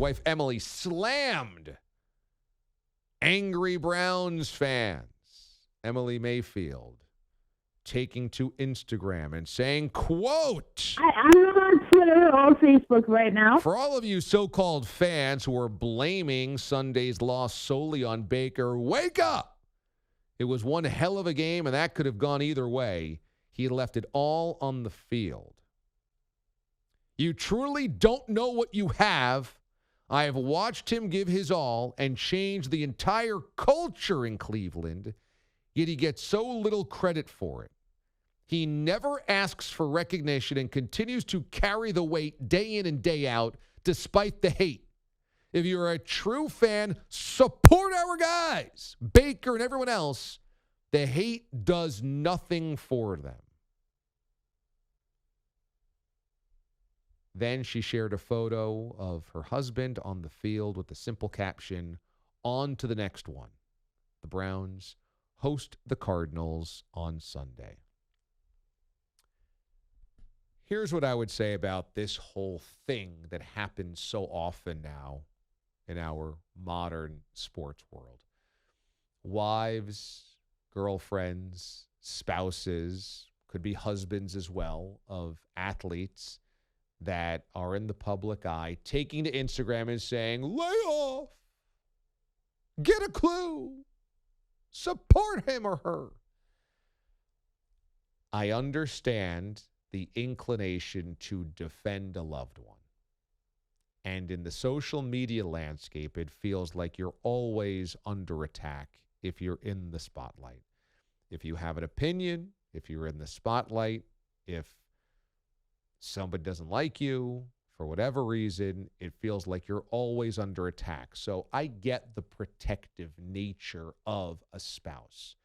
wife Emily slammed angry Browns fans. Emily Mayfield taking to Instagram and saying, quote, I'm on Twitter or Facebook right now. for all of you so-called fans who are blaming Sunday's loss solely on Baker, wake up. It was one hell of a game, and that could have gone either way. He left it all on the field. You truly don't know what you have. I have watched him give his all and change the entire culture in Cleveland, yet he gets so little credit for it. He never asks for recognition and continues to carry the weight day in and day out despite the hate. If you're a true fan, support our guys, Baker and everyone else. The hate does nothing for them. Then she shared a photo of her husband on the field with the simple caption, on to the next one. The Browns host the Cardinals on Sunday. Here's what I would say about this whole thing that happens so often now in our modern sports world. Wives, girlfriends, spouses, could be husbands as well, of athletes that are in the public eye, taking to Instagram and saying, lay off, get a clue, support him or her. I understand the inclination to defend a loved one. And in the social media landscape, it feels like you're always under attack if you're in the spotlight. If you have an opinion, if you're in the spotlight, if somebody doesn't like you for whatever reason, it feels like you're always under attack. So I get the protective nature of a spouse.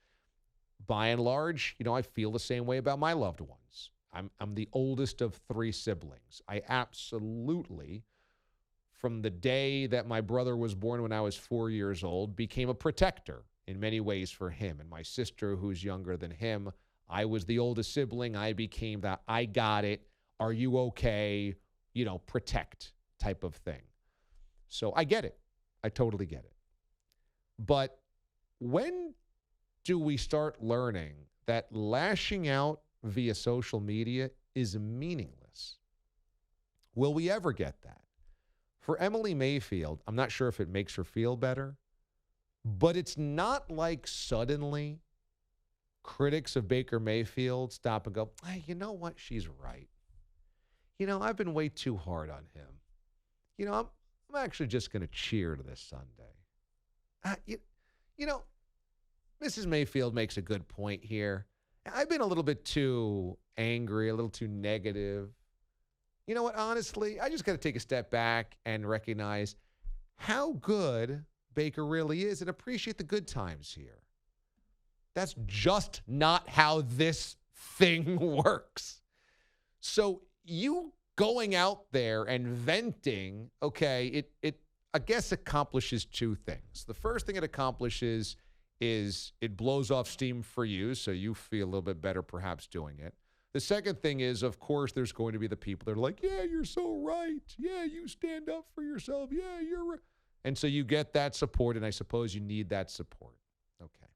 By and large, I feel the same way about my loved ones. I'm the oldest of 3 siblings. I absolutely, from the day that my brother was born when I was 4 years old, became a protector in many ways for him. And my sister, who's younger than him, I was the oldest sibling. I became that I got it. Are you okay? Protect type of thing. So I get it. I totally get it. But when do we start learning that lashing out via social media is meaningless? Will we ever get that? For Emily Mayfield, I'm not sure if it makes her feel better, but it's not like suddenly critics of Baker Mayfield stop and go, hey, you know what? She's right. I've been way too hard on him. I'm actually just going to cheer to this Sunday. Mrs. Mayfield makes a good point here. I've been a little bit too angry, a little too negative. You know what? Honestly, I just got to take a step back and recognize how good Baker really is and appreciate the good times here. That's just not how this thing works. So you going out there and venting, okay, it I guess accomplishes 2 things. The first thing it accomplishes is it blows off steam for you, so you feel a little bit better perhaps doing it. The second thing is, of course, there's going to be the people that are like, yeah, you're so right. Yeah, you stand up for yourself. Yeah, you're right. And so you get that support, and I suppose you need that support. Okay.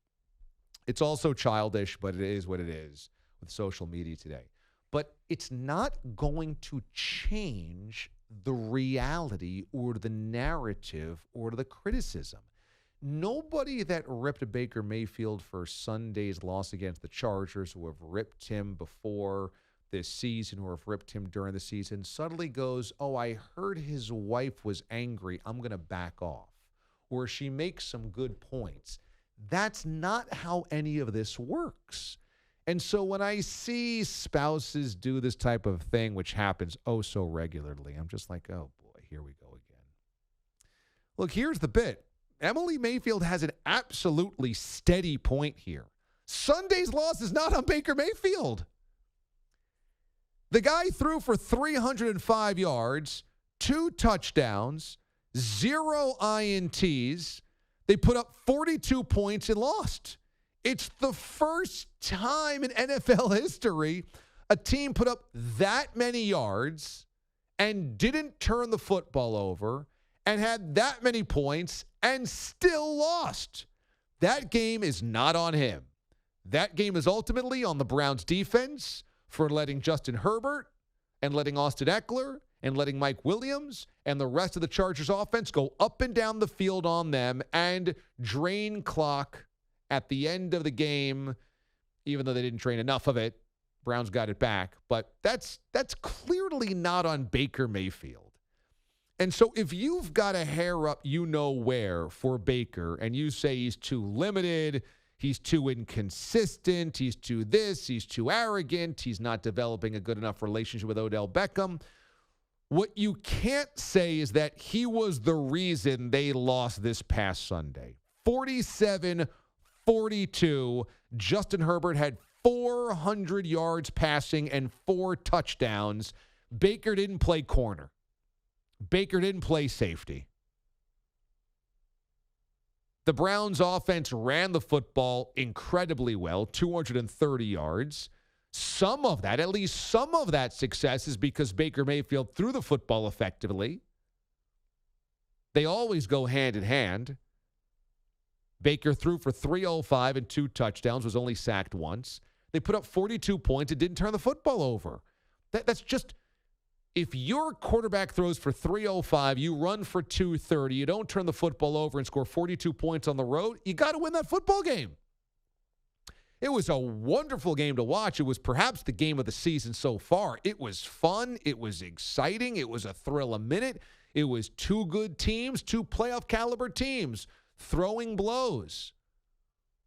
It's also childish, but it is what it is with social media today. But it's not going to change the reality or the narrative or the criticism. Nobody that ripped Baker Mayfield for Sunday's loss against the Chargers, who have ripped him before this season, or have ripped him during the season, suddenly goes, oh, I heard his wife was angry, I'm going to back off. Or she makes some good points. That's not how any of this works. And so when I see spouses do this type of thing, which happens oh so regularly, I'm just like, oh boy, here we go again. Look, here's the bit. Emily Mayfield has an absolutely steady point here. Sunday's loss is not on Baker Mayfield. The guy threw for 305 yards, 2 touchdowns, 0 INTs. They put up 42 points and lost. It's the first time in NFL history a team put up that many yards and didn't turn the football over and had that many points and still lost. That game is not on him. That game is ultimately on the Browns defense for letting Justin Herbert and letting Austin Eckler and letting Mike Williams and the rest of the Chargers offense go up and down the field on them and drain clock at the end of the game, even though they didn't drain enough of it. Browns got it back. But that's clearly not on Baker Mayfield. And so if you've got a hair up you know where for Baker and you say he's too limited, he's too inconsistent, he's too this, he's too arrogant, he's not developing a good enough relationship with Odell Beckham, what you can't say is that he was the reason they lost this past Sunday. 47-42. Justin Herbert had 400 yards passing and 4 touchdowns. Baker didn't play corner. Baker didn't play safety. The Browns offense ran the football incredibly well, 230 yards. Some of that, at least some of that success is because Baker Mayfield threw the football effectively. They always go hand in hand. Baker threw for 305 and 2 touchdowns, was only sacked once. They put up 42 points and didn't turn the football over. That's just, if your quarterback throws for 305, you run for 230, you don't turn the football over and score 42 points on the road, you got to win that football game. It was a wonderful game to watch. It was perhaps the game of the season so far. It was fun. It was exciting. It was a thrill a minute. It was 2 good teams, 2 playoff caliber teams throwing blows.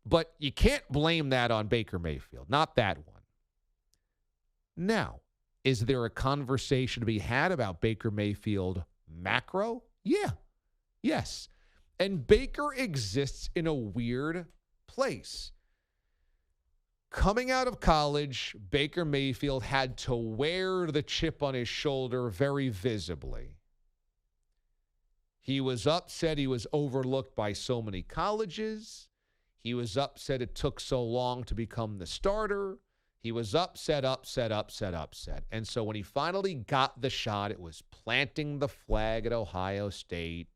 But you can't blame that on Baker Mayfield. Not that one. Now, is there a conversation to be had about Baker Mayfield macro? Yeah. Yes. And Baker exists in a weird place. Coming out of college, Baker Mayfield had to wear the chip on his shoulder very visibly. He was upset he was overlooked by so many colleges. He was upset it took so long to become the starter. He was upset. And so when he finally got the shot, it was planting the flag at Ohio State.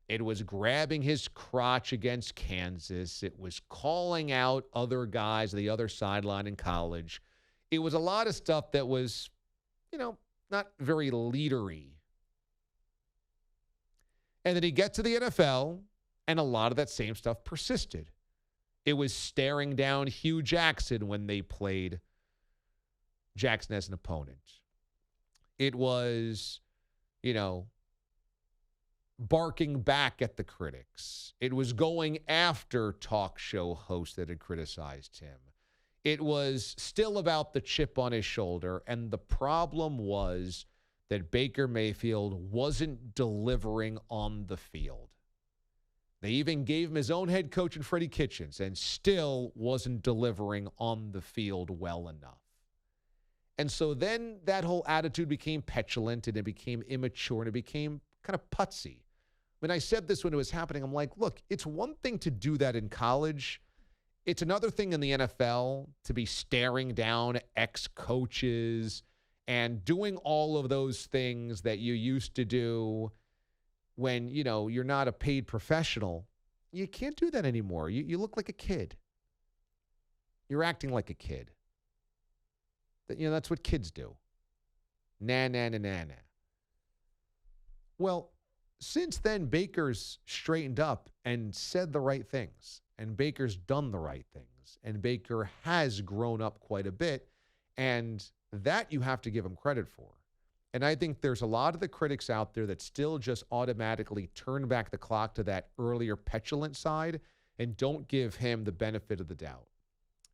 It was grabbing his crotch against Kansas. It was calling out other guys on the other sideline in college. It was a lot of stuff that was, not very leadery. And then he gets to the NFL, and a lot of that same stuff persisted. It was staring down Hugh Jackson when they played Jackson as an opponent. It was, barking back at the critics. It was going after talk show hosts that had criticized him. It was still about the chip on his shoulder, and the problem was that Baker Mayfield wasn't delivering on the field. They even gave him his own head coach in Freddie Kitchens and still wasn't delivering on the field well enough. And so then that whole attitude became petulant and it became immature and it became kind of putsy. When I said this when it was happening, I'm like, look, it's one thing to do that in college. It's another thing in the NFL to be staring down ex-coaches and doing all of those things that you used to do when, you're not a paid professional. You can't do that anymore. You look like a kid. You're acting like a kid. That's what kids do. Nah. Well, since then, Baker's straightened up and said the right things. And Baker's done the right things. And Baker has grown up quite a bit. And that you have to give him credit for. And I think there's a lot of the critics out there that still just automatically turn back the clock to that earlier petulant side and don't give him the benefit of the doubt.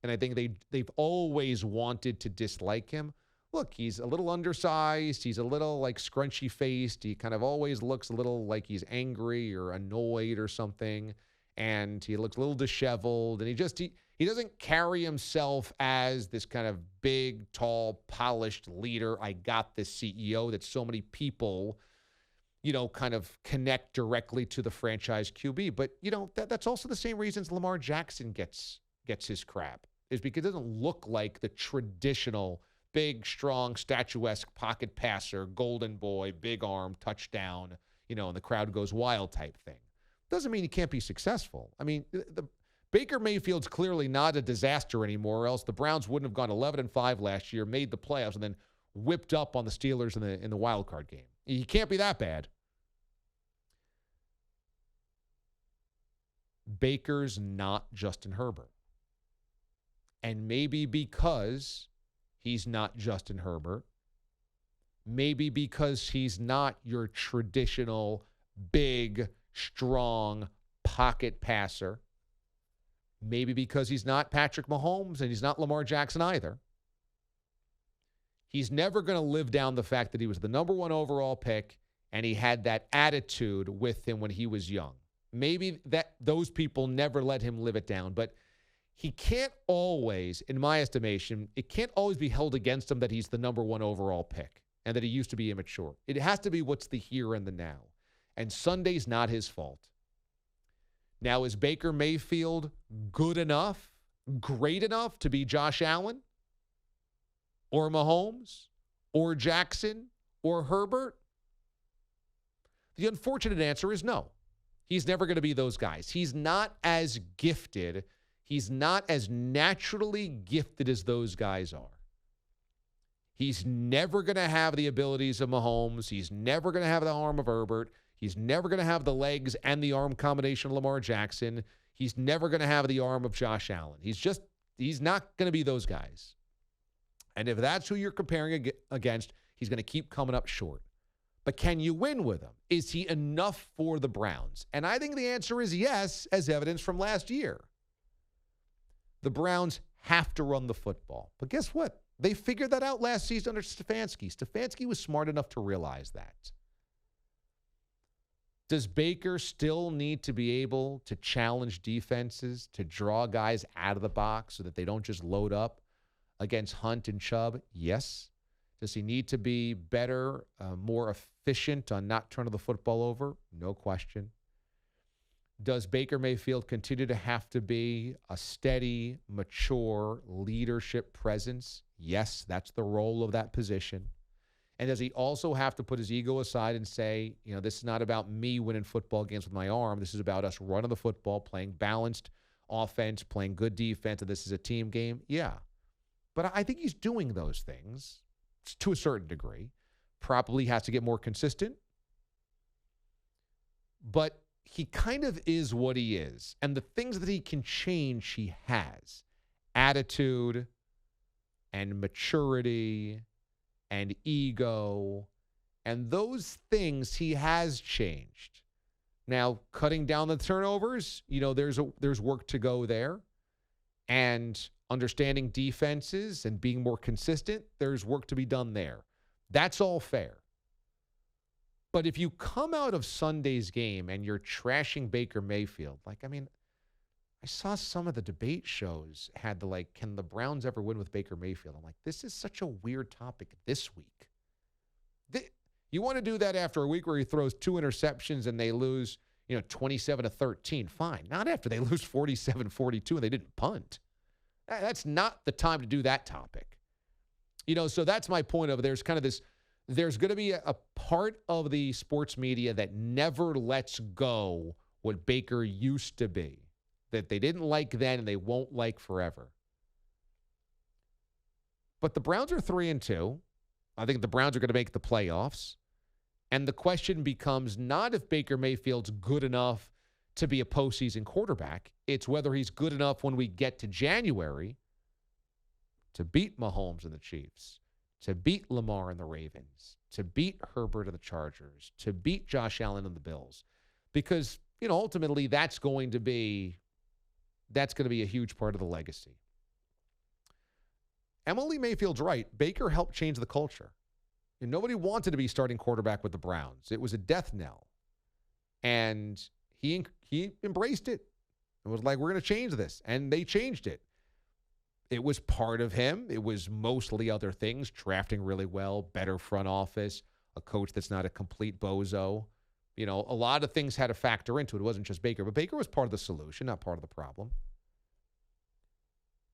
And I think they've always wanted to dislike him. Look, he's a little undersized. He's a little scrunchy faced. He kind of always looks a little like he's angry or annoyed or something. And he looks a little disheveled. And he doesn't carry himself as this kind of big, tall, polished leader. I got this CEO that so many people, kind of connect directly to the franchise QB. But, that's also the same reasons Lamar Jackson gets his crap, is because it doesn't look like the traditional big, strong, statuesque pocket passer, golden boy, big arm, touchdown, and the crowd goes wild type thing. Doesn't mean he can't be successful. I mean, the Baker Mayfield's clearly not a disaster anymore, or else the Browns wouldn't have gone 11-5 last year, made the playoffs, and then whipped up on the Steelers in the wild card game. He can't be that bad. Baker's not Justin Herbert. And maybe because he's not Justin Herbert, maybe because he's not your traditional big, strong pocket passer, maybe because he's not Patrick Mahomes and he's not Lamar Jackson either, he's never going to live down the fact that he was the number 1 overall pick and he had that attitude with him when he was young. Maybe that those people never let him live it down, but he can't always, in my estimation, it can't always be held against him that he's the number 1 overall pick and that he used to be immature. It has to be what's the here and the now. And Sunday's not his fault. Now, is Baker Mayfield good enough, great enough to be Josh Allen or Mahomes or Jackson or Herbert? The unfortunate answer is no. He's never going to be those guys. He's not as gifted. He's not as naturally gifted as those guys are. He's never going to have the abilities of Mahomes. He's never going to have the arm of Herbert. He's never going to have the legs and the arm combination of Lamar Jackson. He's never going to have the arm of Josh Allen. He's not going to be those guys. And if that's who you're comparing against, he's going to keep coming up short. But can you win with him? Is he enough for the Browns? And I think the answer is yes, as evidenced from last year. The Browns have to run the football. But guess what? They figured that out last season under Stefanski. Stefanski was smart enough to realize that. Does Baker still need to be able to challenge defenses, to draw guys out of the box so that they don't just load up against Hunt and Chubb? Yes. Does he need to be better, more efficient on not turning the football over? No question. Does Baker Mayfield continue to have to be a steady, mature leadership presence? Yes, that's the role of that position. And does he also have to put his ego aside and say, this is not about me winning football games with my arm. This is about us running the football, playing balanced offense, playing good defense, and this is a team game? Yeah. But I think he's doing those things to a certain degree. Probably has to get more consistent. But he kind of is what he is. And the things that he can change, he has. Attitude and maturity and ego. And those things he has changed. Now, cutting down the turnovers, there's work to go there. And understanding defenses and being more consistent, there's work to be done there. That's all fair. But if you come out of Sunday's game and you're trashing Baker Mayfield, I saw some of the debate shows had can the Browns ever win with Baker Mayfield? I'm like, this is such a weird topic this week. You want to do that after a week where he throws 2 interceptions and they lose, 27-13. Fine. Not after they lose 47-42 and they didn't punt. That's not the time to do that topic. So that's my point of there's going to be a part of the sports media that never lets go what Baker used to be, that they didn't like then and they won't like forever. But the Browns are 3-2. I think the Browns are going to make the playoffs. And the question becomes not if Baker Mayfield's good enough to be a postseason quarterback. It's whether he's good enough when we get to January to beat Mahomes and the Chiefs, to beat Lamar and the Ravens, to beat Herbert and the Chargers, to beat Josh Allen and the Bills. Because, ultimately that's going to be a huge part of the legacy. Emily Mayfield's right. Baker helped change the culture. And nobody wanted to be starting quarterback with the Browns. It was a death knell. And he embraced it. It was like, we're going to change this. And they changed it. It was part of him. It was mostly other things, drafting really well, better front office, a coach that's not a complete bozo. A lot of things had to factor into it. It wasn't just Baker. But Baker was part of the solution, not part of the problem.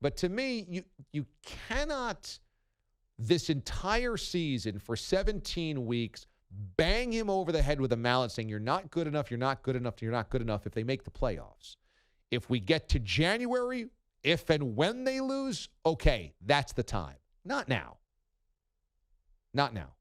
But to me, you cannot, this entire season for 17 weeks, bang him over the head with a mallet saying, you're not good enough, you're not good enough, you're not good enough if they make the playoffs. If we get to January, if and when they lose, okay, that's the time. Not now. Not now.